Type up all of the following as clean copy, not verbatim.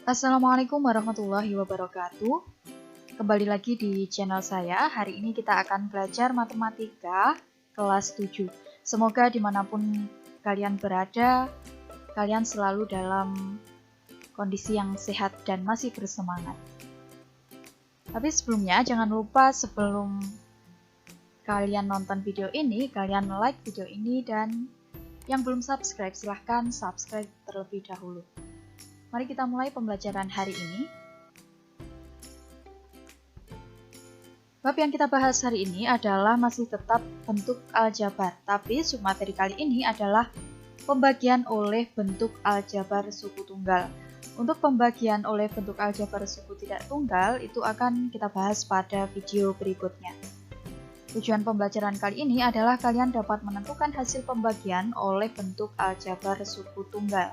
Assalamualaikum warahmatullahi wabarakatuh. Kembali lagi di channel saya. Hari ini kita akan belajar matematika kelas 7. Semoga dimanapun kalian berada, kalian selalu dalam kondisi yang sehat dan masih bersemangat. Tapi sebelumnya jangan lupa sebelum kalian nonton video ini, kalian like video ini, dan yang belum subscribe silahkan subscribe terlebih dahulu. Mari kita mulai pembelajaran hari ini. Bab yang kita bahas hari ini adalah masih tetap bentuk aljabar, tapi submateri kali ini adalah pembagian oleh bentuk aljabar suku tunggal. Untuk pembagian oleh bentuk aljabar suku tidak tunggal itu akan kita bahas pada video berikutnya. Tujuan pembelajaran kali ini adalah kalian dapat menentukan hasil pembagian oleh bentuk aljabar suku tunggal.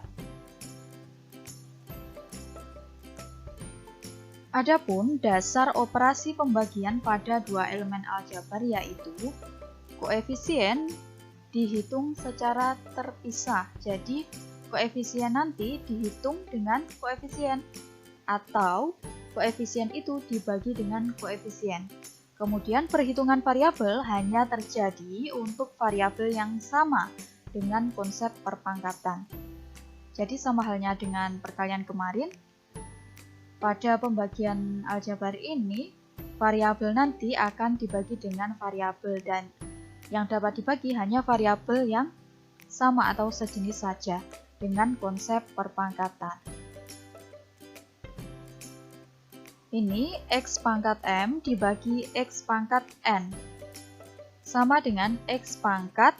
Adapun dasar operasi pembagian pada dua elemen aljabar yaitu koefisien dihitung secara terpisah. Jadi koefisien nanti dihitung dengan koefisien atau koefisien itu dibagi dengan koefisien. Kemudian perhitungan variabel hanya terjadi untuk variabel yang sama dengan konsep perpangkatan. Jadi sama halnya dengan perkalian kemarin. Pada pembagian aljabar ini, variabel nanti akan dibagi dengan variabel dan yang dapat dibagi hanya variabel yang sama atau sejenis saja dengan konsep perpangkatan. Ini X pangkat M dibagi X pangkat N sama dengan X pangkat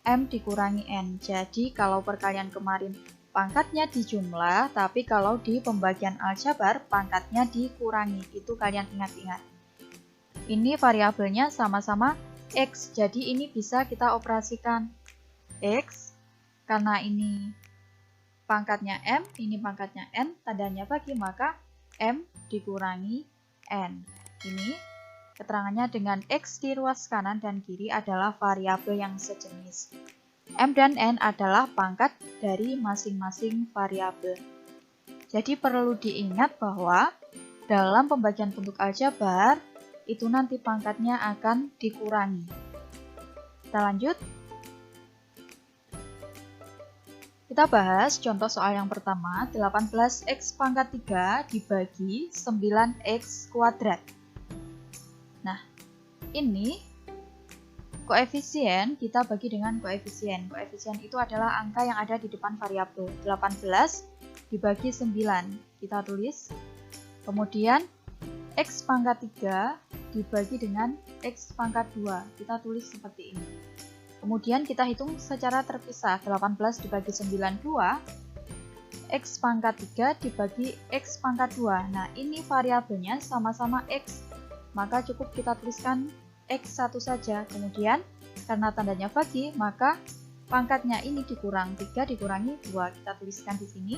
M dikurangi N. Jadi kalau perkalian kemarin pangkatnya dijumlah, tapi kalau di pembagian aljabar pangkatnya dikurangi. Itu kalian ingat-ingat. Ini variabelnya sama-sama X, jadi ini bisa kita operasikan X, karena ini pangkatnya M, ini pangkatnya N, tandanya bagi, maka M dikurangi N. Ini keterangannya dengan X di ruas kanan dan kiri adalah variabel yang sejenis. M dan N adalah pangkat dari masing-masing variabel. Jadi perlu diingat bahwa dalam pembagian bentuk aljabar itu nanti pangkatnya akan dikurangi. Kita lanjut. Kita bahas contoh soal yang pertama, 18x pangkat 3 dibagi 9x kuadrat. Nah, ini koefisien kita bagi dengan koefisien. Koefisien itu adalah angka yang ada di depan variabel. 18 dibagi 9. Kita tulis. Kemudian X pangkat 3 dibagi dengan X pangkat 2. Kita tulis seperti ini. Kemudian kita hitung secara terpisah. 18 dibagi 9, 2. X pangkat 3 dibagi X pangkat 2. Nah, ini variabelnya sama-sama X. Maka cukup kita tuliskan X1 saja. Kemudian karena tandanya bagi, maka pangkatnya ini dikurang 3 dikurangi 2. Kita tuliskan di sini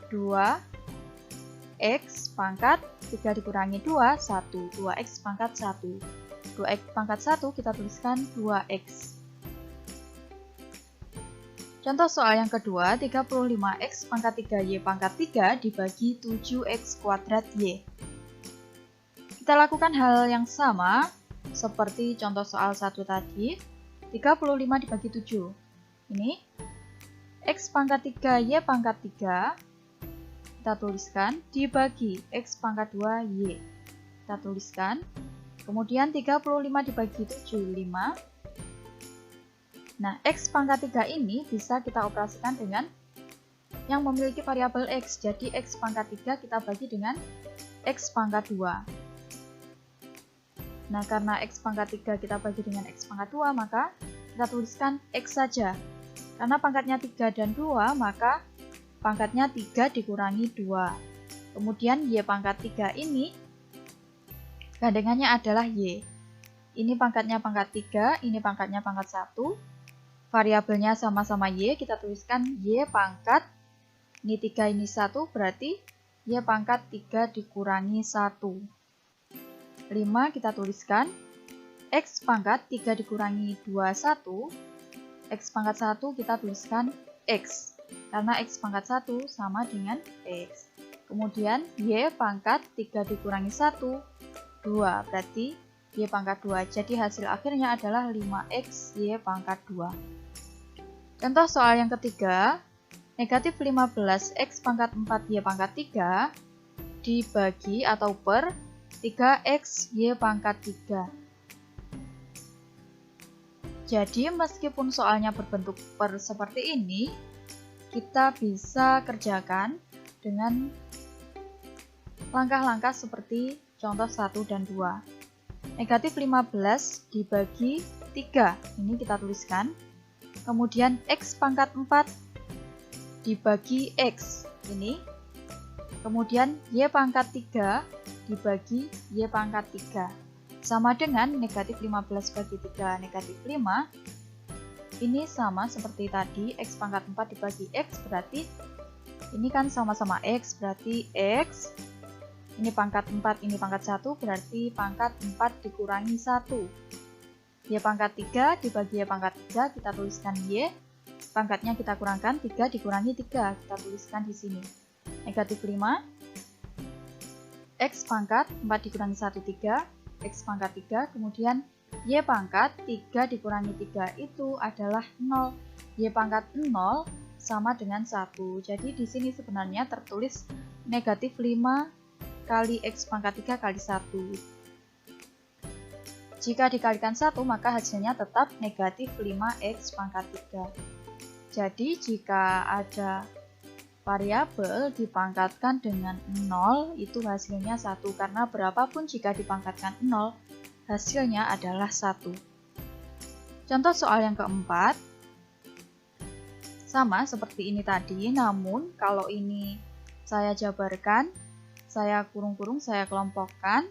2x pangkat 3 dikurangi 2, 1. 2x pangkat 1. 2x pangkat 1 kita tuliskan 2x. Contoh soal yang kedua, 35x pangkat 3y pangkat 3 dibagi 7x kuadrat y. Kita lakukan hal yang sama seperti contoh soal 1 tadi, 35 dibagi 7. Ini X pangkat 3, Y pangkat 3. Kita tuliskan dibagi X pangkat 2, Y. Kita tuliskan. Kemudian 35 dibagi 7, 5. Nah, X pangkat 3 ini bisa kita operasikan dengan yang memiliki variabel X. Jadi X pangkat 3 kita bagi dengan X pangkat 2. Nah, karena X pangkat 3 kita bagi dengan X pangkat 2, maka kita tuliskan X saja. Karena pangkatnya 3 dan 2, maka pangkatnya 3 dikurangi 2. Kemudian Y pangkat 3 ini, gandengannya adalah Y. Ini pangkatnya pangkat 3, ini pangkatnya pangkat 1. Variabelnya sama-sama Y, kita tuliskan Y pangkat, ini 3, ini 1, berarti Y pangkat 3 dikurangi 1. 5 kita tuliskan X pangkat 3 dikurangi 2, 1. X pangkat 1 kita tuliskan X. Karena X pangkat 1 sama dengan X. Kemudian Y pangkat 3 dikurangi 1, 2. Berarti Y pangkat 2. Jadi hasil akhirnya adalah 5X Y pangkat 2. Contoh soal yang ketiga, negatif 15X pangkat 4 Y pangkat 3 dibagi atau per 3X Y pangkat 3. Jadi meskipun soalnya berbentuk per seperti ini, kita bisa kerjakan dengan langkah-langkah seperti contoh 1 dan 2. Negatif 15 dibagi 3, ini kita tuliskan. Kemudian X pangkat 4 dibagi X, ini. Kemudian Y pangkat 3 dibagi Y pangkat 3. Sama dengan negatif 15 bagi 3, negatif 5. Ini sama seperti tadi, X pangkat 4 dibagi X, berarti ini kan sama-sama X, berarti X. Ini pangkat 4, ini pangkat 1, berarti pangkat 4 dikurangi 1. Y pangkat 3 dibagi Y pangkat 3, kita tuliskan Y. Pangkatnya kita kurangkan, 3 dikurangi 3, kita tuliskan di sini. Negatif 5. X pangkat 4 dikurangi 1, 3. X pangkat 3, kemudian Y pangkat 3 dikurangi 3 itu adalah 0. Y pangkat 0 sama dengan 1. Jadi di sini sebenarnya tertulis negatif 5 kali X pangkat 3 kali 1. Jika dikalikan 1, maka hasilnya tetap negatif 5X pangkat 3. Jadi jika ada variabel dipangkatkan dengan 0, itu hasilnya 1. Karena berapapun jika dipangkatkan 0, hasilnya adalah 1. Contoh soal yang keempat, sama seperti ini tadi, namun kalau ini saya jabarkan, saya kurung-kurung, saya kelompokkan,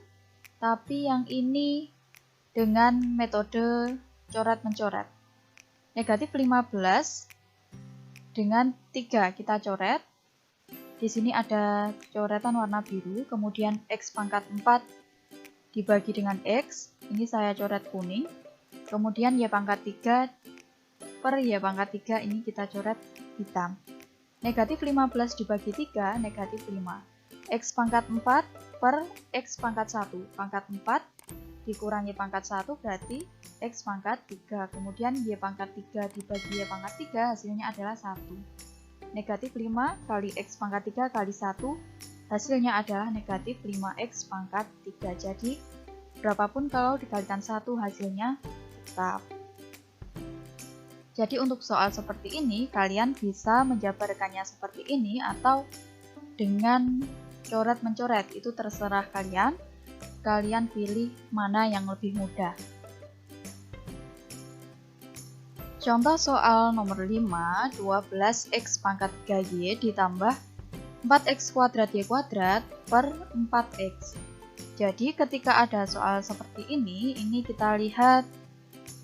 tapi yang ini dengan metode coret-mencoret. Negatif 15 dengan 3 kita coret. Di sini ada coretan warna biru, kemudian X pangkat 4 dibagi dengan X, ini saya coret kuning. Kemudian Y pangkat 3 per Y pangkat 3, ini kita coret hitam. Negatif 15 dibagi 3, negatif 5. X pangkat 4 per X pangkat 1. Pangkat 4 dikurangi pangkat 1 berarti X pangkat 3. Kemudian Y pangkat 3 dibagi Y pangkat 3, hasilnya adalah 1. Negatif 5 kali X pangkat 3 kali 1, hasilnya adalah negatif 5X pangkat 3. Jadi berapapun kalau dikalikan 1, hasilnya tetap. Jadi untuk soal seperti ini, kalian bisa menjabarkannya seperti ini atau dengan coret-mencoret, itu terserah kalian. Kalian pilih mana yang lebih mudah. Contoh soal nomor 5, 12X pangkat 3Y ditambah 4X kuadrat Y kuadrat per 4X. Jadi ketika ada soal seperti ini kita lihat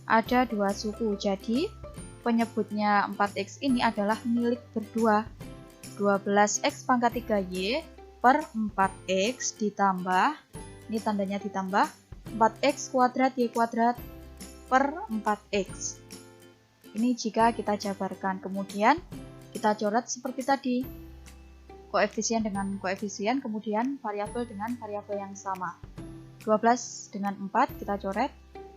ada dua suku. Jadi penyebutnya 4X ini adalah milik berdua. 12X pangkat 3Y per 4X ditambah, ini tandanya ditambah, 4X kuadrat Y kuadrat per 4X. Ini jika kita jabarkan, kemudian kita coret seperti tadi. Koefisien dengan koefisien, kemudian variabel dengan variabel yang sama. 12 dengan 4 kita coret,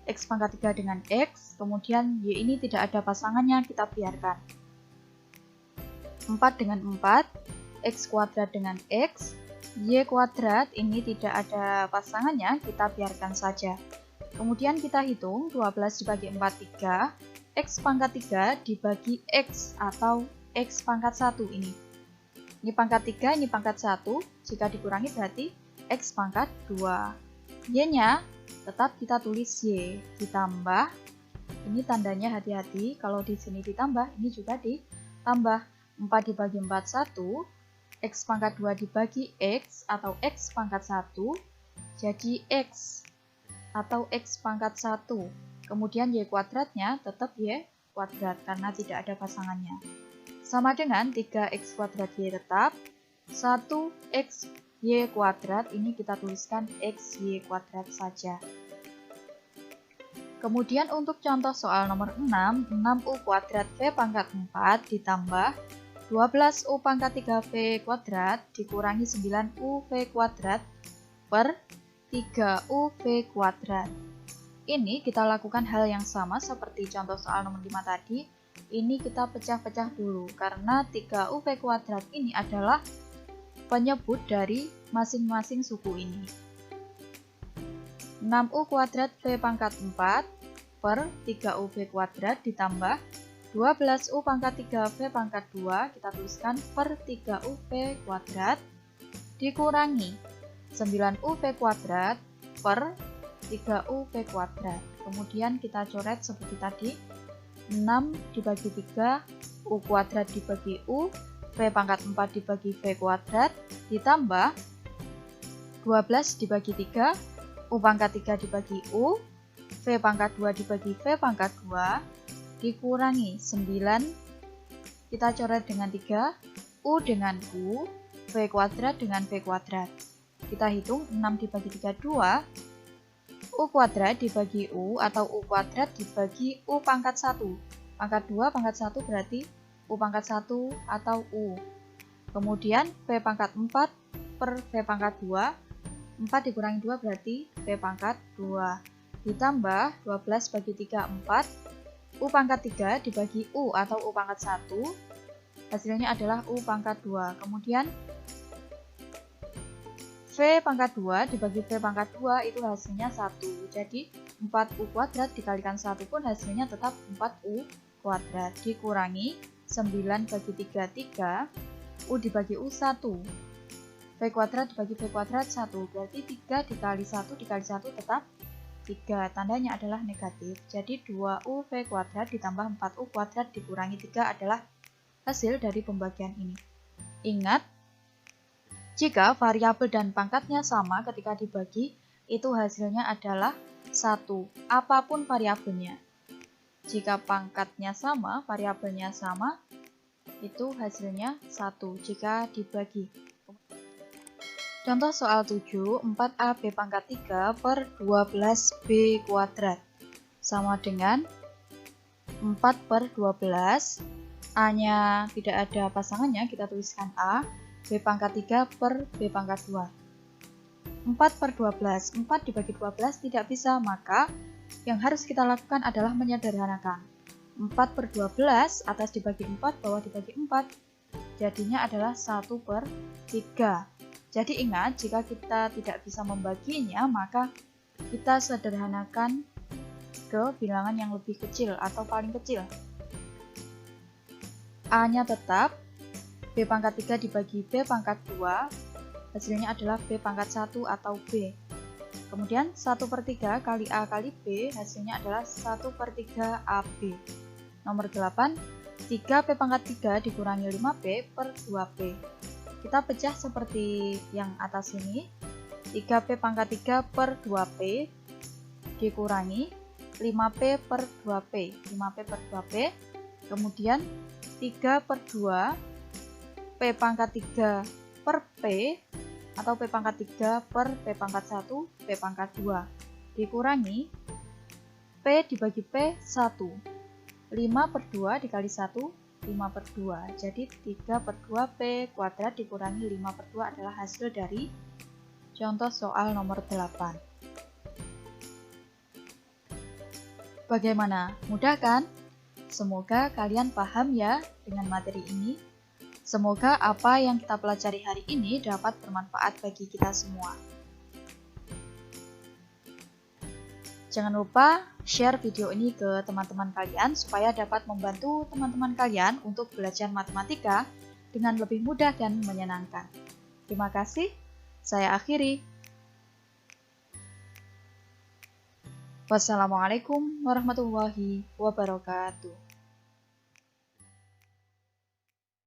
X pangkat 3 dengan X, kemudian Y ini tidak ada pasangannya, kita biarkan. 4 dengan 4, X kuadrat dengan X, Y kuadrat ini tidak ada pasangannya, kita biarkan saja. Kemudian kita hitung 12 dibagi 4, 3, X pangkat 3 dibagi X atau X pangkat 1 ini. Ini pangkat 3, ini pangkat 1, jika dikurangi berarti X pangkat 2. Y-nya tetap kita tulis Y, ditambah, ini tandanya hati-hati, kalau di sini ditambah, ini juga ditambah. 4 dibagi 4, 1, X pangkat 2 dibagi X atau X pangkat 1, jadi X atau X pangkat 1. Kemudian Y kuadratnya tetap Y kuadrat karena tidak ada pasangannya. Sama dengan 3X kuadrat Y tetap, 1X Y kuadrat, ini kita tuliskan XY kuadrat saja. Kemudian untuk contoh soal nomor 6, 6U kuadrat V pangkat 4 ditambah 12U pangkat 3V kuadrat dikurangi 9UV kuadrat per 3UV kuadrat. Ini kita lakukan hal yang sama seperti contoh soal nomor 5 tadi. Ini kita pecah-pecah dulu karena 3UV kuadrat ini adalah penyebut dari masing-masing suku ini. 6U kuadrat V pangkat 4 per 3UV kuadrat ditambah 12U pangkat 3V pangkat 2, kita tuliskan per 3UV kuadrat, dikurangi 9UV kuadrat per 3UV kuadrat. Kemudian kita coret seperti tadi, 6 dibagi 3, U kuadrat dibagi U, V pangkat 4 dibagi V kuadrat, ditambah 12 dibagi 3, U pangkat 3 dibagi U, V pangkat 2 dibagi V pangkat 2, dikurangi 9, kita coret dengan 3, U dengan U, V kuadrat dengan V kuadrat. Kita hitung 6 dibagi 3, 2, U kuadrat dibagi U atau U kuadrat dibagi U pangkat 1. Pangkat 2, pangkat 1 berarti U pangkat 1 atau U. Kemudian V pangkat 4 per V pangkat 2, 4 dikurangi 2 berarti V pangkat 2. Ditambah 12 bagi 3, 4. U pangkat 3 dibagi U atau U pangkat 1, hasilnya adalah U pangkat 2. Kemudian V pangkat 2 dibagi V pangkat 2 itu hasilnya 1. Jadi 4U kuadrat dikalikan 1 pun hasilnya tetap 4U kuadrat. Dikurangi 9 bagi 3, 3, U dibagi U 1. V kuadrat dibagi V kuadrat 1, berarti 3 dikali 1 dikali 1 tetap 3, tandanya adalah negatif. Jadi 2UV kuadrat ditambah 4U kuadrat dikurangi 3 adalah hasil dari pembagian ini. Ingat, jika variabel dan pangkatnya sama ketika dibagi, itu hasilnya adalah 1, apapun variabelnya. Jika pangkatnya sama, variabelnya sama, itu hasilnya 1 jika dibagi. Contoh soal 7, 4AB pangkat 3 per 12B kuadrat sama dengan 4 per 12. A-nya tidak ada pasangannya, kita tuliskan A. B pangkat 3 per B pangkat 2. 4 per 12, 4 dibagi 12 tidak bisa, maka yang harus kita lakukan adalah menyederhanakan. 4 per 12, atas dibagi 4, bawah dibagi 4. Jadinya adalah 1 per 3. Jadi ingat, jika kita tidak bisa membaginya, maka kita sederhanakan ke bilangan yang lebih kecil atau paling kecil. A-nya tetap, B pangkat 3 dibagi B pangkat 2, hasilnya adalah B pangkat 1 atau B. Kemudian 1 per 3 kali A kali B, hasilnya adalah 1 per 3 AB. Nomor 8, 3B pangkat 3 dikurangi 5B per 2B. Kita pecah seperti yang atas ini, 3P pangkat 3 per 2P dikurangi 5P per 2P, 5P per 2P, kemudian 3 per 2, P pangkat 3 per P, atau P pangkat 3 per P pangkat 1, P pangkat 2, dikurangi P dibagi P 1, 5 per 2 dikali 1, 5 per 2, jadi 3 per 2P kuadrat dikurangi 5 per 2 adalah hasil dari contoh soal nomor 8. Bagaimana? Mudah kan? Semoga kalian paham ya dengan materi ini. Semoga apa yang kita pelajari hari ini dapat bermanfaat bagi kita semua. Jangan lupa share video ini ke teman-teman kalian supaya dapat membantu teman-teman kalian untuk belajar matematika dengan lebih mudah dan menyenangkan. Terima kasih, saya akhiri. Wassalamualaikum warahmatullahi wabarakatuh.